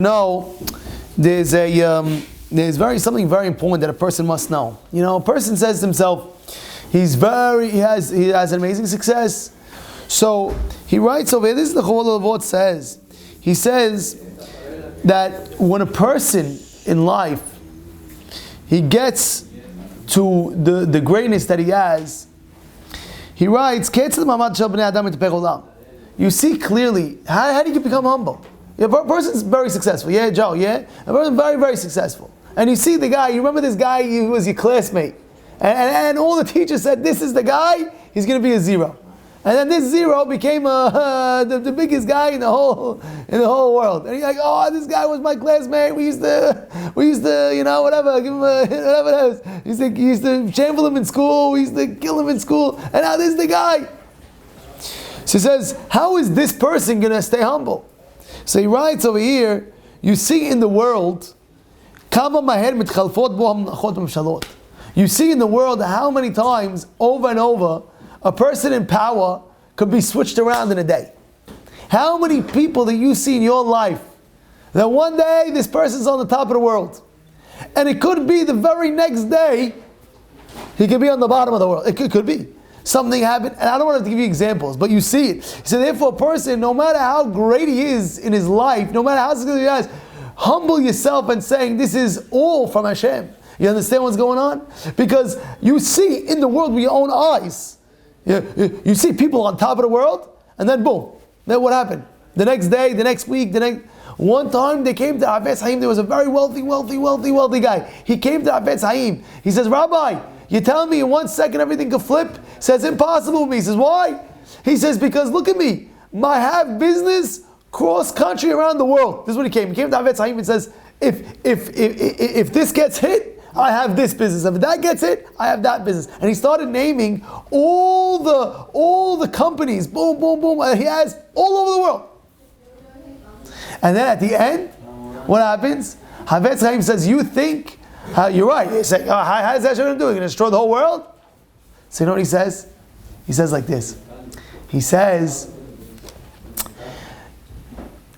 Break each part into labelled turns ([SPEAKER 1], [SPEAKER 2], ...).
[SPEAKER 1] No, there's something very important that a person must know. You know, a person says to himself, he has an amazing success. So he writes over here, this is the Chol Levot says. He says that when a person in life, he gets to the greatness that he has, he writes, you see clearly, how do you become humble? A person's very successful, yeah, Joe, yeah? A person's very, very successful. And you see the guy, you remember this guy who was your classmate. And all the teachers said, this is the guy, he's going to be a zero. And then this zero became the biggest guy in the whole world. And you're like, oh, this guy was my classmate. We used to, you know, whatever, give him whatever it is. He used to shamble him in school. We used to kill him in school. And now this is the guy. So he says, how is this person going to stay humble? So he writes over here, you see in the world, you see in the world how many times, over and over, a person in power could be switched around in a day. How many people that you see in your life, that one day this person's on the top of the world, and it could be the very next day, he could be on the bottom of the world. It could be. Something happened, and I don't want to give you examples, but you see it. So therefore a person, no matter how great he is in his life, no matter how successful he is, humble yourself and saying, this is all from Hashem. You understand what's going on? Because you see in the world with your own eyes, you see people on top of the world, and then boom, then what happened? The next day, the next week, one time they came to Havetz Haim, there was a very wealthy guy. He came to Havetz Haim. He says, Rabbi, you're telling me in 1 second everything could flip? He says, impossible with me. He says, why? He says, because look at me. I have business cross country around the world. This is what he came. He came to Havetz Haim and says, if this gets hit, I have this business. If that gets hit, I have that business. And he started naming all the companies, boom, boom, boom, he has all over the world. And then at the end, what happens? Havetz Haim says, you think, you're right. He's saying, how is that going to do? You're going to destroy the whole world? So you know what he says? He says like this. He says,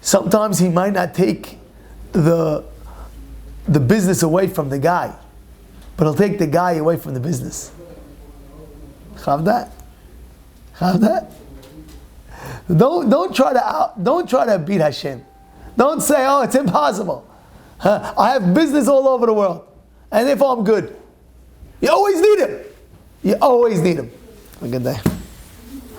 [SPEAKER 1] sometimes he might not take the business away from the guy, but he'll take the guy away from the business. Have that? Don't try to beat Hashem. Don't say, oh, it's impossible. I have business all over the world, and therefore I'm good. You always need him. Have a good day.